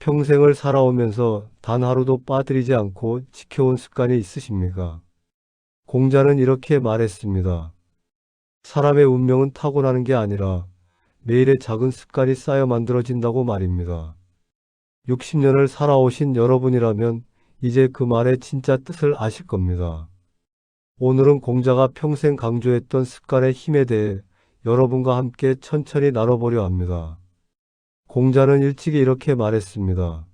평생을 살아오면서 단 하루도 빠뜨리지 않고 지켜온 습관이 있으십니까? 공자는 이렇게 말했습니다. 사람의 운명은 타고나는 게 아니라 매일의 작은 습관이 쌓여 만들어진다고 말입니다. 60년을 살아오신 여러분이라면 이제 그 말의 진짜 뜻을 아실 겁니다. 오늘은 공자가 평생 강조했던 습관의 힘에 대해 여러분과 함께 천천히 나눠보려 합니다. 공자는 일찍이 이렇게 말했습니다.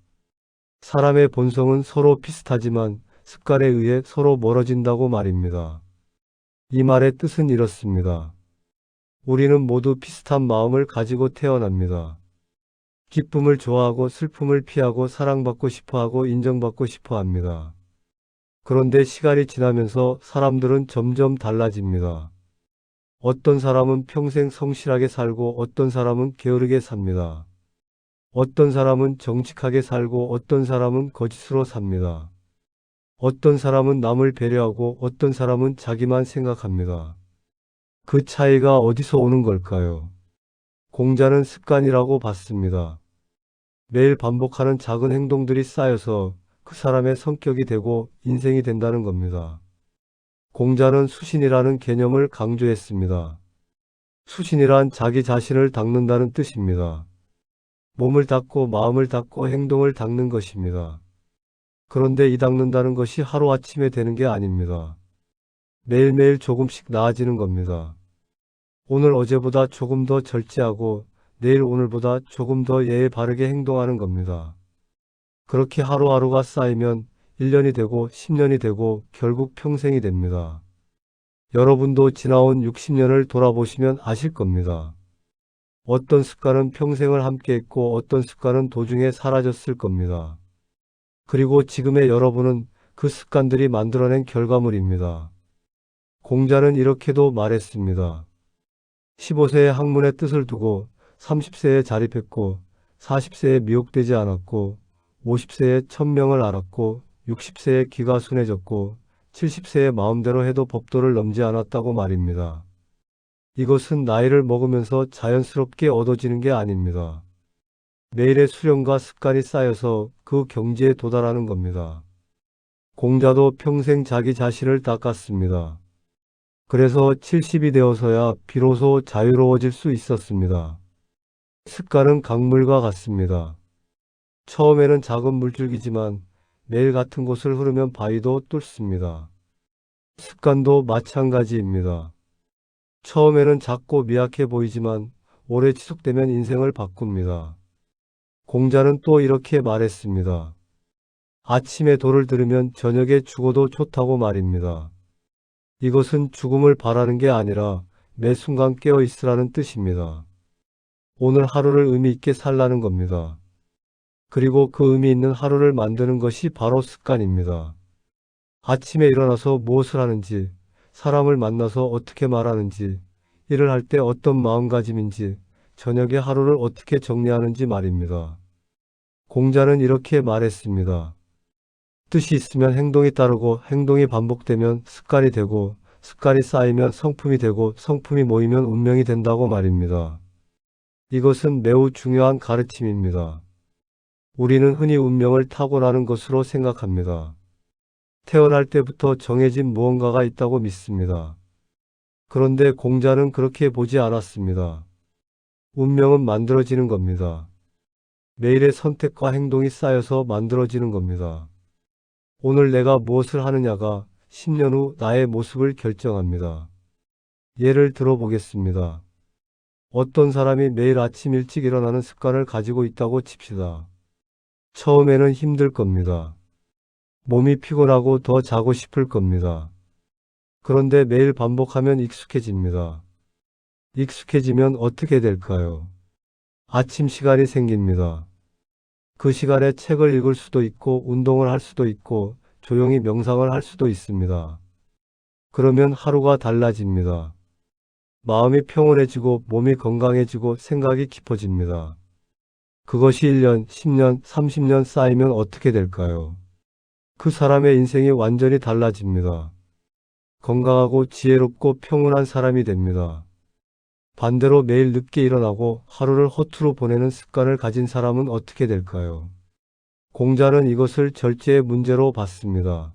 사람의 본성은 서로 비슷하지만 습관에 의해 서로 멀어진다고 말입니다. 이 말의 뜻은 이렇습니다. 우리는 모두 비슷한 마음을 가지고 태어납니다. 기쁨을 좋아하고 슬픔을 피하고 사랑받고 싶어하고 인정받고 싶어 합니다. 그런데 시간이 지나면서 사람들은 점점 달라집니다. 어떤 사람은 평생 성실하게 살고 어떤 사람은 게으르게 삽니다. 어떤 사람은 정직하게 살고 어떤 사람은 거짓으로 삽니다. 어떤 사람은 남을 배려하고 어떤 사람은 자기만 생각합니다. 그 차이가 어디서 오는 걸까요? 공자는 습관이라고 봤습니다. 매일 반복하는 작은 행동들이 쌓여서 그 사람의 성격이 되고 인생이 된다는 겁니다. 공자는 수신이라는 개념을 강조했습니다. 수신이란 자기 자신을 닦는다는 뜻입니다. 몸을 닦고 마음을 닦고 행동을 닦는 것입니다. 그런데 이 닦는다는 것이 하루아침에 되는 게 아닙니다. 매일매일 조금씩 나아지는 겁니다. 오늘 어제보다 조금 더 절제하고 내일 오늘보다 조금 더 예의 바르게 행동하는 겁니다. 그렇게 하루하루가 쌓이면 1년이 되고 10년이 되고 결국 평생이 됩니다. 여러분도 지나온 60년을 돌아보시면 아실 겁니다. 어떤 습관은 평생을 함께했고 어떤 습관은 도중에 사라졌을 겁니다. 그리고 지금의 여러분은 그 습관들이 만들어낸 결과물입니다. 공자는 이렇게도 말했습니다. 15세에 학문의 뜻을 두고 30세에 자립했고 40세에 미혹되지 않았고 50세에 천명을 알았고 60세에 귀가 순해졌고 70세에 마음대로 해도 법도를 넘지 않았다고 말입니다. 이것은 나이를 먹으면서 자연스럽게 얻어지는 게 아닙니다. 매일의 수련과 습관이 쌓여서 그 경지에 도달하는 겁니다. 공자도 평생 자기 자신을 닦았습니다. 그래서 70이 되어서야 비로소 자유로워질 수 있었습니다. 습관은 강물과 같습니다. 처음에는 작은 물줄기지만 매일 같은 곳을 흐르면 바위도 뚫습니다. 습관도 마찬가지입니다. 처음에는 작고 미약해 보이지만 오래 지속되면 인생을 바꿉니다. 공자는 또 이렇게 말했습니다. 아침에 도를 들으면 저녁에 죽어도 좋다고 말입니다. 이것은 죽음을 바라는 게 아니라 매 순간 깨어 있으라는 뜻입니다. 오늘 하루를 의미 있게 살라는 겁니다. 그리고 그 의미 있는 하루를 만드는 것이 바로 습관입니다. 아침에 일어나서 무엇을 하는지, 사람을 만나서 어떻게 말하는지, 일을 할 때 어떤 마음가짐인지, 저녁에 하루를 어떻게 정리하는지 말입니다. 공자는 이렇게 말했습니다. 뜻이 있으면 행동이 따르고 행동이 반복되면 습관이 되고 습관이 쌓이면 성품이 되고 성품이 모이면 운명이 된다고 말입니다. 이것은 매우 중요한 가르침입니다. 우리는 흔히 운명을 타고나는 것으로 생각합니다. 태어날 때부터 정해진 무언가가 있다고 믿습니다. 그런데 공자는 그렇게 보지 않았습니다. 운명은 만들어지는 겁니다. 매일의 선택과 행동이 쌓여서 만들어지는 겁니다. 오늘 내가 무엇을 하느냐가 10년 후 나의 모습을 결정합니다. 예를 들어보겠습니다. 어떤 사람이 매일 아침 일찍 일어나는 습관을 가지고 있다고 칩시다. 처음에는 힘들 겁니다. 몸이 피곤하고 더 자고 싶을 겁니다. 그런데 매일 반복하면 익숙해집니다. 익숙해지면 어떻게 될까요? 아침 시간이 생깁니다. 그 시간에 책을 읽을 수도 있고 운동을 할 수도 있고 조용히 명상을 할 수도 있습니다. 그러면 하루가 달라집니다. 마음이 평온해지고 몸이 건강해지고 생각이 깊어집니다. 그것이 1년, 10년, 30년 쌓이면 어떻게 될까요? 그 사람의 인생이 완전히 달라집니다. 건강하고 지혜롭고 평온한 사람이 됩니다. 반대로 매일 늦게 일어나고 하루를 허투루 보내는 습관을 가진 사람은 어떻게 될까요? 공자는 이것을 절제의 문제로 봤습니다.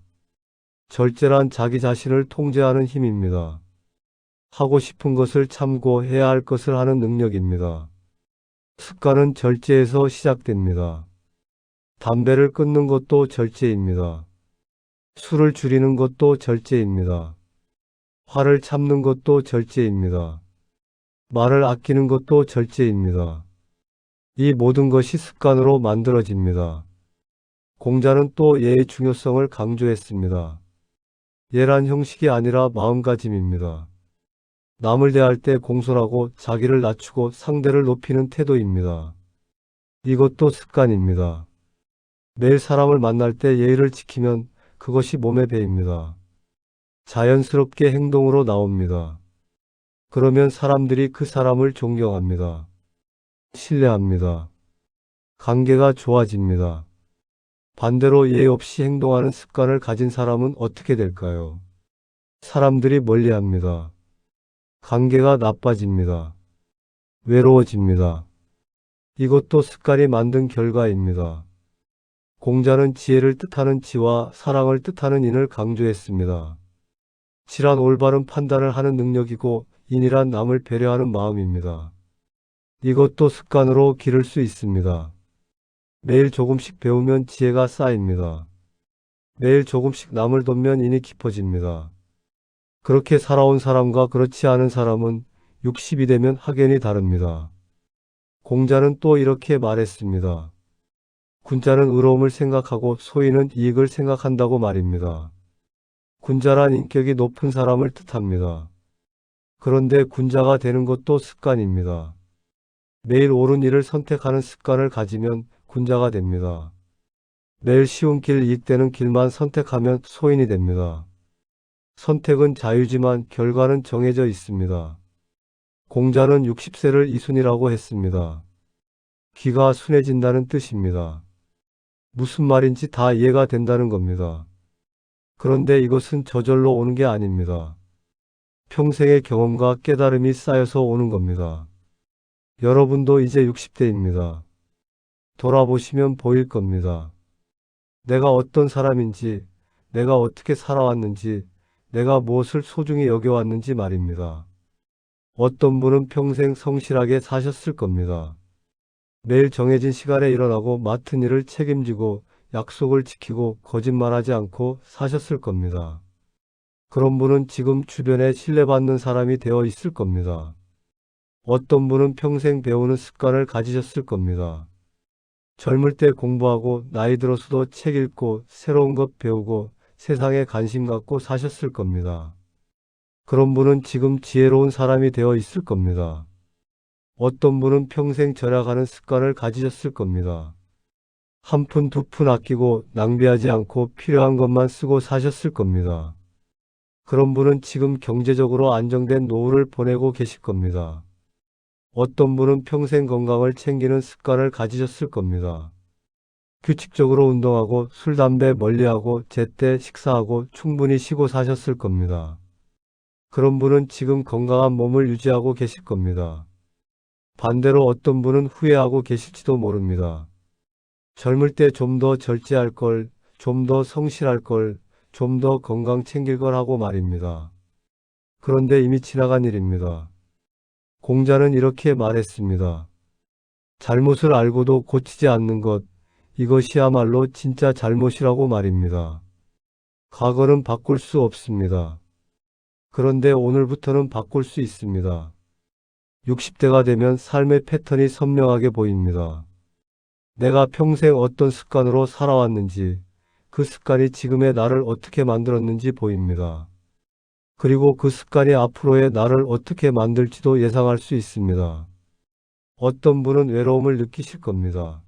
절제란 자기 자신을 통제하는 힘입니다. 하고 싶은 것을 참고 해야 할 것을 하는 능력입니다. 습관은 절제에서 시작됩니다. 담배를 끊는 것도 절제입니다. 술을 줄이는 것도 절제입니다. 화를 참는 것도 절제입니다. 말을 아끼는 것도 절제입니다. 이 모든 것이 습관으로 만들어집니다. 공자는 또 예의 중요성을 강조했습니다. 예란 형식이 아니라 마음가짐입니다. 남을 대할 때 공손하고 자기를 낮추고 상대를 높이는 태도입니다. 이것도 습관입니다. 매일 사람을 만날 때 예의를 지키면 그것이 몸에 배입니다. 자연스럽게 행동으로 나옵니다. 그러면 사람들이 그 사람을 존경합니다. 신뢰합니다. 관계가 좋아집니다. 반대로 예의 없이 행동하는 습관을 가진 사람은 어떻게 될까요? 사람들이 멀리합니다. 관계가 나빠집니다. 외로워집니다. 이것도 습관이 만든 결과입니다. 공자는 지혜를 뜻하는 지와 사랑을 뜻하는 인을 강조했습니다. 지란 올바른 판단을 하는 능력이고 인이란 남을 배려하는 마음입니다. 이것도 습관으로 기를 수 있습니다. 매일 조금씩 배우면 지혜가 쌓입니다. 매일 조금씩 남을 돕면 인이 깊어집니다. 그렇게 살아온 사람과 그렇지 않은 사람은 60이 되면 확연히 다릅니다. 공자는 또 이렇게 말했습니다. 군자는 의로움을 생각하고 소인은 이익을 생각한다고 말입니다. 군자란 인격이 높은 사람을 뜻합니다. 그런데 군자가 되는 것도 습관입니다. 매일 옳은 일을 선택하는 습관을 가지면 군자가 됩니다. 매일 쉬운 길, 이익되는 길만 선택하면 소인이 됩니다. 선택은 자유지만 결과는 정해져 있습니다. 공자는 60세를 이순이라고 했습니다. 기가 순해진다는 뜻입니다. 무슨 말인지 다 이해가 된다는 겁니다. 그런데 이것은 저절로 오는 게 아닙니다. 평생의 경험과 깨달음이 쌓여서 오는 겁니다. 여러분도 이제 60대입니다. 돌아보시면 보일 겁니다. 내가 어떤 사람인지, 내가 어떻게 살아왔는지, 내가 무엇을 소중히 여겨왔는지 말입니다. 어떤 분은 평생 성실하게 사셨을 겁니다. 매일 정해진 시간에 일어나고 맡은 일을 책임지고 약속을 지키고 거짓말하지 않고 사셨을 겁니다. 그런 분은 지금 주변에 신뢰받는 사람이 되어 있을 겁니다. 어떤 분은 평생 배우는 습관을 가지셨을 겁니다. 젊을 때 공부하고 나이 들어서도 책 읽고 새로운 것 배우고 세상에 관심 갖고 사셨을 겁니다. 그런 분은 지금 지혜로운 사람이 되어 있을 겁니다. 어떤 분은 평생 절약하는 습관을 가지셨을 겁니다. 한 푼 두 푼 아끼고 낭비하지 않고 필요한 것만 쓰고 사셨을 겁니다. 그런 분은 지금 경제적으로 안정된 노후를 보내고 계실 겁니다. 어떤 분은 평생 건강을 챙기는 습관을 가지셨을 겁니다. 규칙적으로 운동하고 술, 담배 멀리하고 제때 식사하고 충분히 쉬고 사셨을 겁니다. 그런 분은 지금 건강한 몸을 유지하고 계실 겁니다. 반대로 어떤 분은 후회하고 계실지도 모릅니다. 젊을 때 좀 더 절제할 걸, 좀 더 성실할 걸, 좀 더 건강 챙길 걸 하고 말입니다. 그런데 이미 지나간 일입니다. 공자는 이렇게 말했습니다. 잘못을 알고도 고치지 않는 것, 이것이야말로 진짜 잘못이라고 말입니다. 과거는 바꿀 수 없습니다. 그런데 오늘부터는 바꿀 수 있습니다. 60대가 되면 삶의 패턴이 선명하게 보입니다. 내가 평생 어떤 습관으로 살아왔는지, 그 습관이 지금의 나를 어떻게 만들었는지 보입니다. 그리고 그 습관이 앞으로의 나를 어떻게 만들지도 예상할 수 있습니다. 어떤 분은 외로움을 느끼실 겁니다.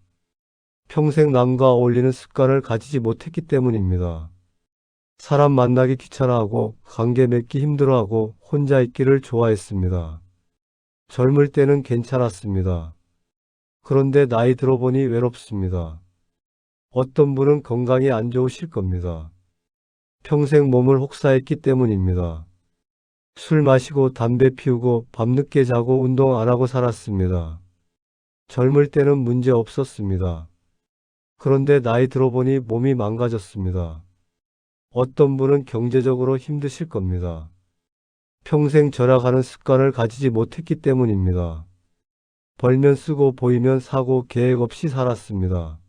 평생 남과 어울리는 습관을 가지지 못했기 때문입니다. 사람 만나기 귀찮아하고 관계 맺기 힘들어하고 혼자 있기를 좋아했습니다. 젊을 때는 괜찮았습니다. 그런데 나이 들어보니 외롭습니다. 어떤 분은 건강이 안 좋으실 겁니다. 평생 몸을 혹사했기 때문입니다. 술 마시고 담배 피우고 밤늦게 자고 운동 안 하고 살았습니다. 젊을 때는 문제 없었습니다. 그런데 나이 들어보니 몸이 망가졌습니다. 어떤 분은 경제적으로 힘드실 겁니다. 평생 절약하는 습관을 가지지 못했기 때문입니다. 벌면 쓰고 보이면 사고 계획 없이 살았습니다.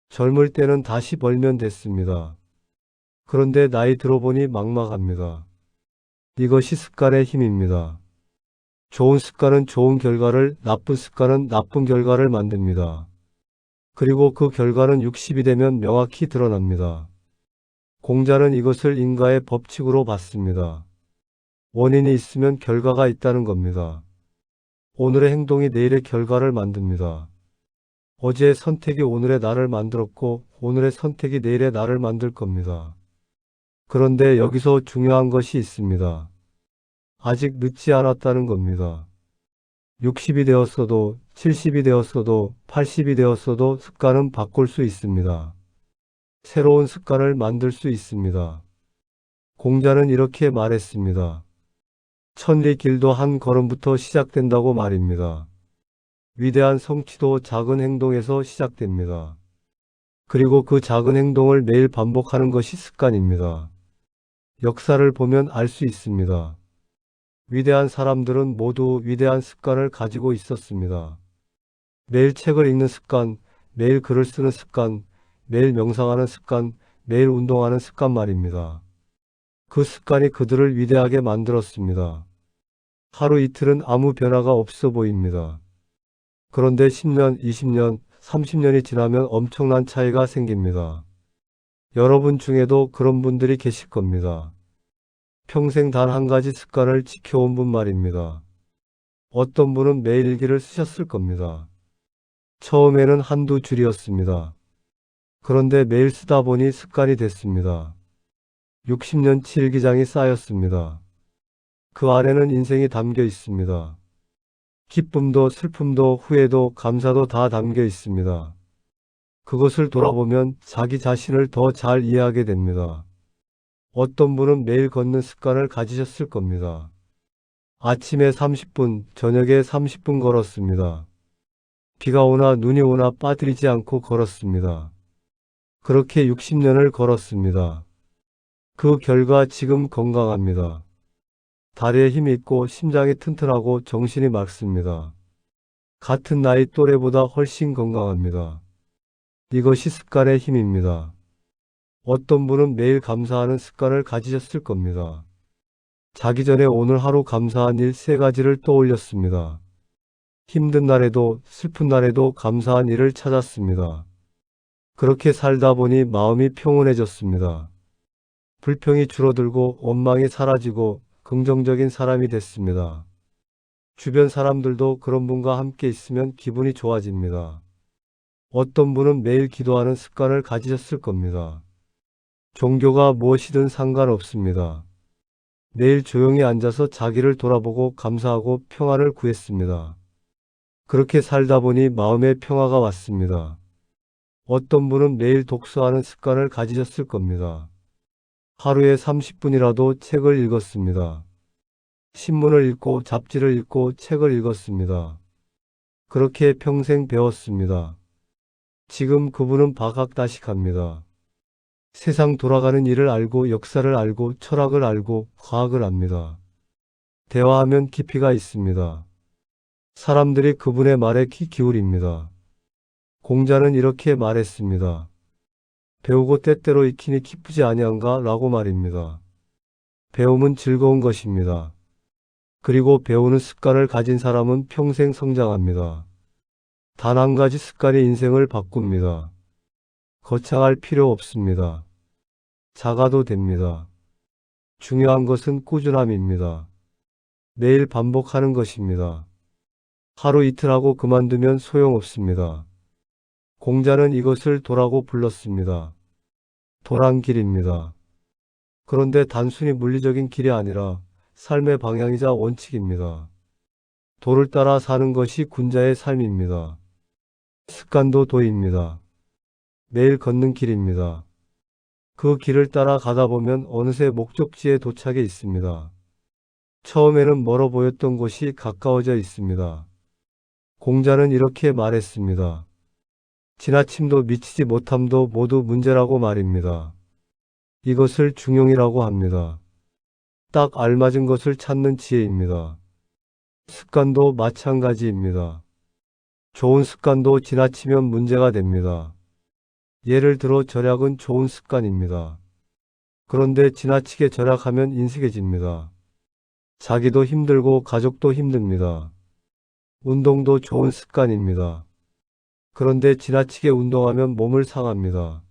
젊을 때는 다시 벌면 됐습니다. 그런데 나이 들어보니 막막합니다. 이것이 습관의 힘입니다. 좋은 습관은 좋은 결과를, 나쁜 습관은 나쁜 결과를 만듭니다. 그리고 그 결과는 60이 되면 명확히 드러납니다. 공자는 이것을 인과의 법칙으로 봤습니다. 원인이 있으면 결과가 있다는 겁니다. 오늘의 행동이 내일의 결과를 만듭니다. 어제의 선택이 오늘의 나를 만들었고 오늘의 선택이 내일의 나를 만들 겁니다. 그런데 여기서 중요한 것이 있습니다. 아직 늦지 않았다는 겁니다. 60이 되었어도 70이 되었어도 80이 되었어도 습관은 바꿀 수 있습니다. 새로운 습관을 만들 수 있습니다. 공자는 이렇게 말했습니다. 천리 길도 한 걸음부터 시작된다고 말입니다. 위대한 성취도 작은 행동에서 시작됩니다. 그리고 그 작은 행동을 매일 반복하는 것이 습관입니다. 역사를 보면 알 수 있습니다. 위대한 사람들은 모두 위대한 습관을 가지고 있었습니다. 매일 책을 읽는 습관, 매일 글을 쓰는 습관, 매일 명상하는 습관, 매일 운동하는 습관 말입니다. 그 습관이 그들을 위대하게 만들었습니다. 하루 이틀은 아무 변화가 없어 보입니다. 그런데 10년, 20년, 30년이 지나면 엄청난 차이가 생깁니다. 여러분 중에도 그런 분들이 계실 겁니다. 평생 단 한 가지 습관을 지켜온 분 말입니다. 어떤 분은 매일 일기를 쓰셨을 겁니다. 처음에는 한두 줄이었습니다. 그런데 매일 쓰다 보니 습관이 됐습니다. 60년치 일기장이 쌓였습니다. 그 안에는 인생이 담겨 있습니다. 기쁨도 슬픔도 후회도 감사도 다 담겨 있습니다. 그것을 돌아보면 자기 자신을 더 잘 이해하게 됩니다. 어떤 분은 매일 걷는 습관을 가지셨을 겁니다. 아침에 30분, 저녁에 30분 걸었습니다. 비가 오나 눈이 오나 빠뜨리지 않고 걸었습니다. 그렇게 60년을 걸었습니다. 그 결과 지금 건강합니다. 다리에 힘이 있고 심장이 튼튼하고 정신이 맑습니다. 같은 나이 또래보다 훨씬 건강합니다. 이것이 습관의 힘입니다. 어떤 분은 매일 감사하는 습관을 가지셨을 겁니다. 자기 전에 오늘 하루 감사한 일 3가지를 떠올렸습니다. 힘든 날에도 슬픈 날에도 감사한 일을 찾았습니다. 그렇게 살다 보니 마음이 평온해졌습니다. 불평이 줄어들고 원망이 사라지고 긍정적인 사람이 됐습니다. 주변 사람들도 그런 분과 함께 있으면 기분이 좋아집니다. 어떤 분은 매일 기도하는 습관을 가지셨을 겁니다. 종교가 무엇이든 상관없습니다. 매일 조용히 앉아서 자기를 돌아보고 감사하고 평화를 구했습니다. 그렇게 살다 보니 마음의 평화가 왔습니다. 어떤 분은 매일 독서하는 습관을 가지셨을 겁니다. 하루에 30분이라도 책을 읽었습니다. 신문을 읽고 잡지를 읽고 책을 읽었습니다. 그렇게 평생 배웠습니다. 지금 그분은 박학다식합니다. 세상 돌아가는 일을 알고 역사를 알고 철학을 알고 과학을 압니다. 대화하면 깊이가 있습니다. 사람들이 그분의 말에 귀 기울입니다. 공자는 이렇게 말했습니다. 배우고 때때로 익히니 기쁘지 아니한가 라고 말입니다. 배움은 즐거운 것입니다. 그리고 배우는 습관을 가진 사람은 평생 성장합니다. 단 한 가지 습관이 인생을 바꿉니다. 거창할 필요 없습니다. 작아도 됩니다. 중요한 것은 꾸준함입니다. 매일 반복하는 것입니다. 하루 이틀 하고 그만두면 소용없습니다. 공자는 이것을 도라고 불렀습니다. 도란 길입니다. 그런데 단순히 물리적인 길이 아니라 삶의 방향이자 원칙입니다. 도를 따라 사는 것이 군자의 삶입니다. 습관도 도입니다. 매일 걷는 길입니다. 그 길을 따라 가다 보면 어느새 목적지에 도착해 있습니다. 처음에는 멀어 보였던 곳이 가까워져 있습니다. 공자는 이렇게 말했습니다. 지나침도 미치지 못함도 모두 문제라고 말입니다. 이것을 중용이라고 합니다. 딱 알맞은 것을 찾는 지혜입니다. 습관도 마찬가지입니다. 좋은 습관도 지나치면 문제가 됩니다. 예를 들어 절약은 좋은 습관입니다. 그런데 지나치게 절약하면 인색해집니다. 자기도 힘들고 가족도 힘듭니다. 운동도 좋은 습관입니다. 그런데 지나치게 운동하면 몸을 상합니다.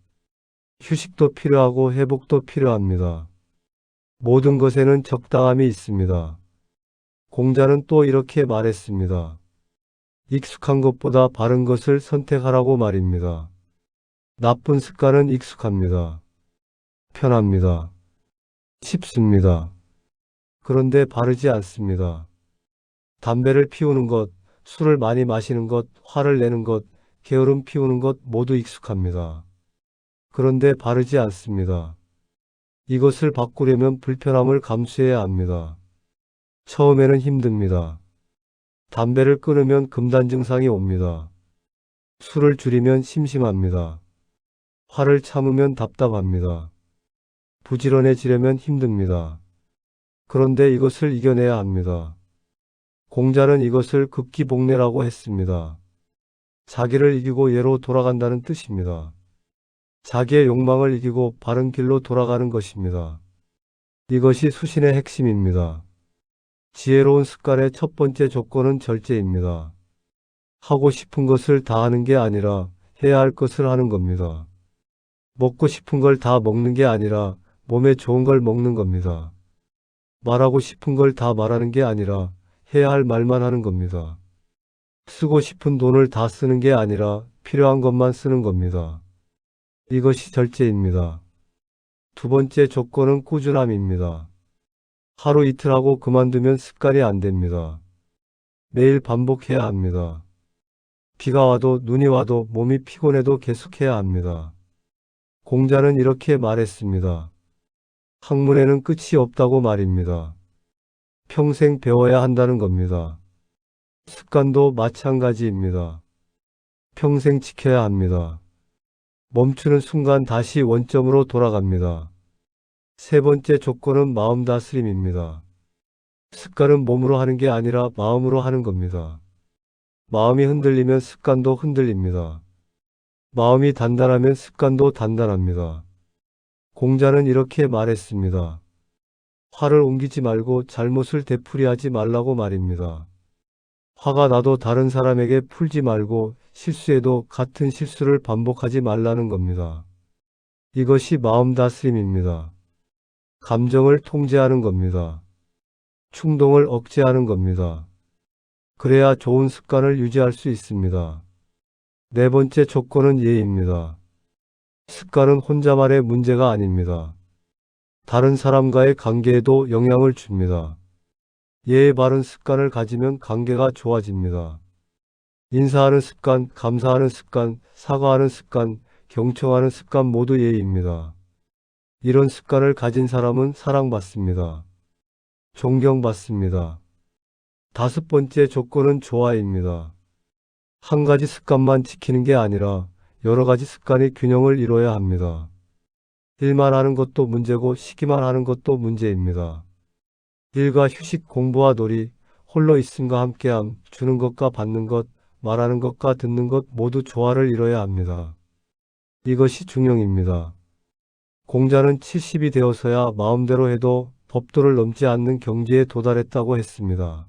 휴식도 필요하고 회복도 필요합니다. 모든 것에는 적당함이 있습니다. 공자는 또 이렇게 말했습니다. 익숙한 것보다 바른 것을 선택하라고 말입니다. 나쁜 습관은 익숙합니다. 편합니다. 쉽습니다. 그런데 바르지 않습니다. 담배를 피우는 것, 술을 많이 마시는 것, 화를 내는 것, 게으름 피우는 것 모두 익숙합니다. 그런데 바르지 않습니다. 이것을 바꾸려면 불편함을 감수해야 합니다. 처음에는 힘듭니다. 담배를 끊으면 금단 증상이 옵니다. 술을 줄이면 심심합니다. 화를 참으면 답답합니다. 부지런해지려면 힘듭니다. 그런데 이것을 이겨내야 합니다. 공자는 이것을 극기복례라고 했습니다. 자기를 이기고 예로 돌아간다는 뜻입니다. 자기의 욕망을 이기고 바른 길로 돌아가는 것입니다. 이것이 수신의 핵심입니다. 지혜로운 습관의 첫 번째 조건은 절제입니다. 하고 싶은 것을 다 하는 게 아니라 해야 할 것을 하는 겁니다. 먹고 싶은 걸 다 먹는 게 아니라 몸에 좋은 걸 먹는 겁니다. 말하고 싶은 걸 다 말하는 게 아니라 해야 할 말만 하는 겁니다. 쓰고 싶은 돈을 다 쓰는 게 아니라 필요한 것만 쓰는 겁니다. 이것이 절제입니다. 두 번째 조건은 꾸준함입니다. 하루 이틀 하고 그만두면 습관이 안 됩니다. 매일 반복해야 합니다. 비가 와도 눈이 와도 몸이 피곤해도 계속해야 합니다. 공자는 이렇게 말했습니다. 학문에는 끝이 없다고 말입니다. 평생 배워야 한다는 겁니다. 습관도 마찬가지입니다. 평생 지켜야 합니다. 멈추는 순간 다시 원점으로 돌아갑니다. 세 번째 조건은 마음 다스림입니다. 습관은 몸으로 하는 게 아니라 마음으로 하는 겁니다. 마음이 흔들리면 습관도 흔들립니다. 마음이 단단하면 습관도 단단합니다. 공자는 이렇게 말했습니다. 화를 옮기지 말고 잘못을 되풀이하지 말라고 말입니다. 화가 나도 다른 사람에게 풀지 말고 실수해도 같은 실수를 반복하지 말라는 겁니다. 이것이 마음 다스림입니다. 감정을 통제하는 겁니다. 충동을 억제하는 겁니다. 그래야 좋은 습관을 유지할 수 있습니다. 네 번째 조건은 예의입니다. 습관은 혼자만의 문제가 아닙니다. 다른 사람과의 관계에도 영향을 줍니다. 예의 바른 습관을 가지면 관계가 좋아집니다. 인사하는 습관, 감사하는 습관, 사과하는 습관, 경청하는 습관 모두 예의입니다. 이런 습관을 가진 사람은 사랑받습니다. 존경받습니다. 다섯 번째 조건은 조화입니다. 한 가지 습관만 지키는 게 아니라 여러 가지 습관이 균형을 이뤄야 합니다. 일만 하는 것도 문제고 쉬기만 하는 것도 문제입니다. 일과 휴식, 공부와 놀이, 홀로 있음과 함께함, 주는 것과 받는 것, 말하는 것과 듣는 것 모두 조화를 이뤄야 합니다. 이것이 중용입니다. 공자는 70이 되어서야 마음대로 해도 법도를 넘지 않는 경지에 도달했다고 했습니다.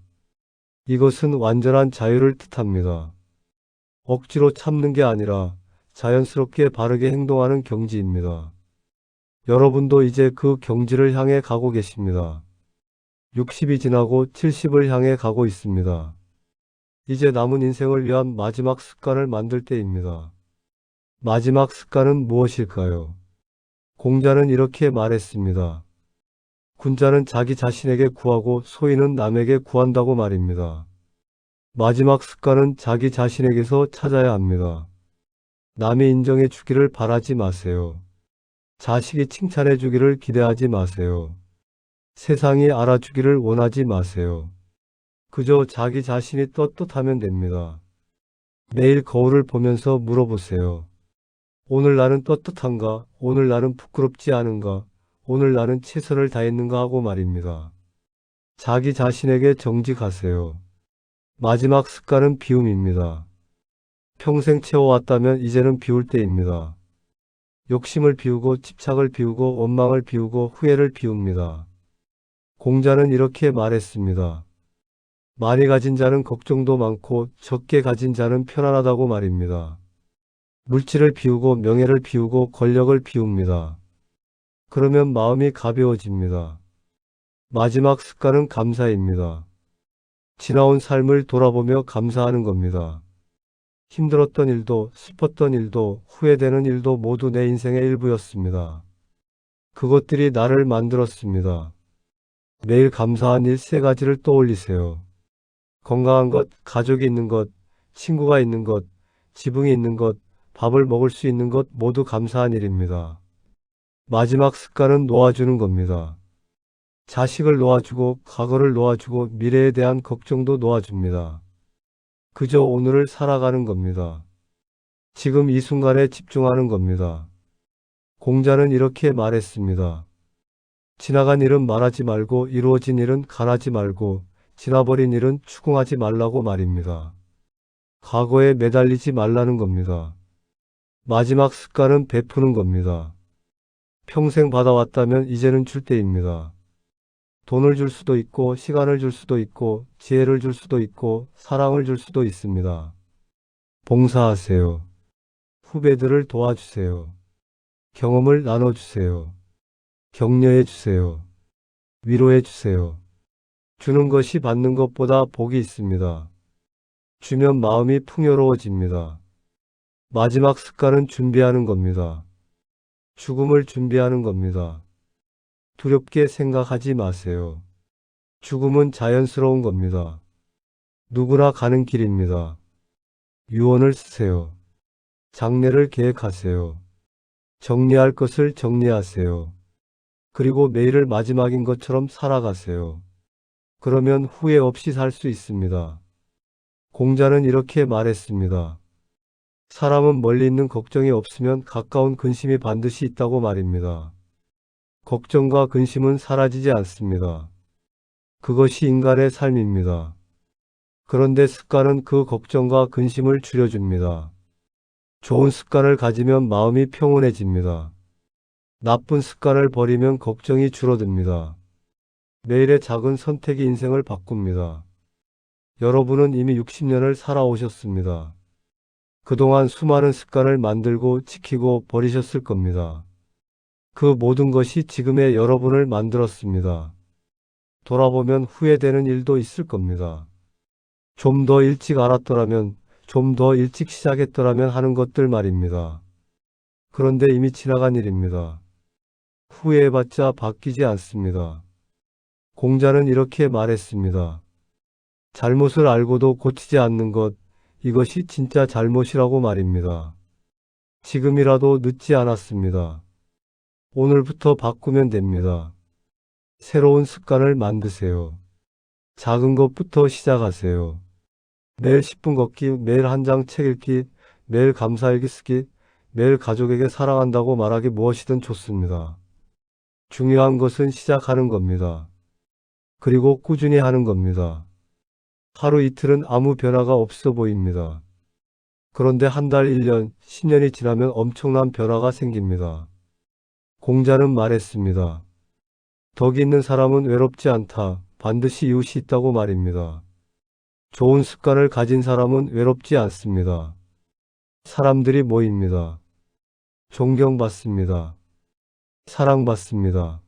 이것은 완전한 자유를 뜻합니다. 억지로 참는 게 아니라 자연스럽게 바르게 행동하는 경지입니다. 여러분도 이제 그 경지를 향해 가고 계십니다. 60이 지나고 70을 향해 가고 있습니다. 이제 남은 인생을 위한 마지막 습관을 만들 때입니다. 마지막 습관은 무엇일까요? 공자는 이렇게 말했습니다. 군자는 자기 자신에게 구하고 소인은 남에게 구한다고 말입니다. 마지막 습관은 자기 자신에게서 찾아야 합니다. 남이 인정해 주기를 바라지 마세요. 자식이 칭찬해 주기를 기대하지 마세요. 세상이 알아주기를 원하지 마세요. 그저 자기 자신이 떳떳하면 됩니다. 매일 거울을 보면서 물어보세요. 오늘 나는 떳떳한가? 오늘 나는 부끄럽지 않은가? 오늘 나는 최선을 다했는가 하고 말입니다. 자기 자신에게 정직하세요. 마지막 습관은 비움입니다. 평생 채워왔다면 이제는 비울 때입니다. 욕심을 비우고 집착을 비우고 원망을 비우고 후회를 비웁니다. 공자는 이렇게 말했습니다. 많이 가진 자는 걱정도 많고 적게 가진 자는 편안하다고 말입니다. 물질을 비우고 명예를 비우고 권력을 비웁니다. 그러면 마음이 가벼워집니다. 마지막 습관은 감사입니다. 지나온 삶을 돌아보며 감사하는 겁니다. 힘들었던 일도 슬펐던 일도 후회되는 일도 모두 내 인생의 일부였습니다. 그것들이 나를 만들었습니다. 매일 감사한 일 3가지를 떠올리세요. 건강한 것, 가족이 있는 것, 친구가 있는 것, 지붕이 있는 것, 밥을 먹을 수 있는 것 모두 감사한 일입니다. 마지막 습관은 놓아주는 겁니다. 자식을 놓아주고 과거를 놓아주고 미래에 대한 걱정도 놓아줍니다. 그저 오늘을 살아가는 겁니다. 지금 이 순간에 집중하는 겁니다. 공자는 이렇게 말했습니다. 지나간 일은 말하지 말고 이루어진 일은 간하지 말고 지나버린 일은 추궁하지 말라고 말입니다. 과거에 매달리지 말라는 겁니다. 마지막 습관은 베푸는 겁니다. 평생 받아왔다면 이제는 줄 때입니다. 돈을 줄 수도 있고 시간을 줄 수도 있고 지혜를 줄 수도 있고 사랑을 줄 수도 있습니다. 봉사하세요. 후배들을 도와주세요. 경험을 나눠주세요. 격려해 주세요. 위로해 주세요. 주는 것이 받는 것보다 복이 있습니다. 주면 마음이 풍요로워집니다. 마지막 습관은 준비하는 겁니다. 죽음을 준비하는 겁니다. 두렵게 생각하지 마세요. 죽음은 자연스러운 겁니다. 누구나 가는 길입니다. 유언을 쓰세요. 장례를 계획하세요. 정리할 것을 정리하세요. 그리고 매일을 마지막인 것처럼 살아가세요. 그러면 후회 없이 살 수 있습니다. 공자는 이렇게 말했습니다. 사람은 멀리 있는 걱정이 없으면 가까운 근심이 반드시 있다고 말입니다. 걱정과 근심은 사라지지 않습니다. 그것이 인간의 삶입니다. 그런데 습관은 그 걱정과 근심을 줄여줍니다. 좋은 습관을 가지면 마음이 평온해집니다. 나쁜 습관을 버리면 걱정이 줄어듭니다. 매일의 작은 선택이 인생을 바꿉니다. 여러분은 이미 60년을 살아오셨습니다. 그동안 수많은 습관을 만들고 지키고 버리셨을 겁니다. 그 모든 것이 지금의 여러분을 만들었습니다. 돌아보면 후회되는 일도 있을 겁니다. 좀 더 일찍 알았더라면, 좀 더 일찍 시작했더라면 하는 것들 말입니다. 그런데 이미 지나간 일입니다. 후회해봤자 바뀌지 않습니다. 공자는 이렇게 말했습니다. 잘못을 알고도 고치지 않는 것, 이것이 진짜 잘못이라고 말입니다. 지금이라도 늦지 않았습니다. 오늘부터 바꾸면 됩니다. 새로운 습관을 만드세요. 작은 것부터 시작하세요. 매일 10분 걷기, 매일 한 장 책 읽기, 매일 감사일기 쓰기, 매일 가족에게 사랑한다고 말하기 무엇이든 좋습니다. 중요한 것은 시작하는 겁니다. 그리고 꾸준히 하는 겁니다. 하루 이틀은 아무 변화가 없어 보입니다. 그런데 한 달, 1년, 10년이 지나면 엄청난 변화가 생깁니다. 공자는 말했습니다. 덕이 있는 사람은 외롭지 않다. 반드시 이웃이 있다고 말입니다. 좋은 습관을 가진 사람은 외롭지 않습니다. 사람들이 모입니다. 존경받습니다. 사랑받습니다.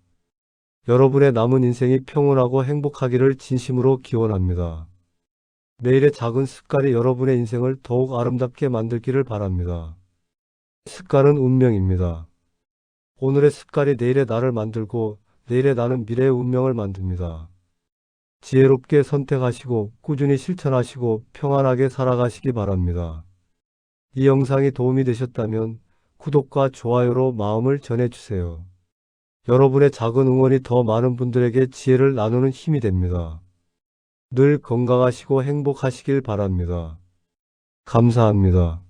여러분의 남은 인생이 평온하고 행복하기를 진심으로 기원합니다. 매일의 작은 습관이 여러분의 인생을 더욱 아름답게 만들기를 바랍니다. 습관은 운명입니다. 오늘의 습관이 내일의 나를 만들고 내일의 나는 미래의 운명을 만듭니다. 지혜롭게 선택하시고 꾸준히 실천하시고 평안하게 살아가시기 바랍니다. 이 영상이 도움이 되셨다면 구독과 좋아요로 마음을 전해주세요. 여러분의 작은 응원이 더 많은 분들에게 지혜를 나누는 힘이 됩니다. 늘 건강하시고 행복하시길 바랍니다. 감사합니다.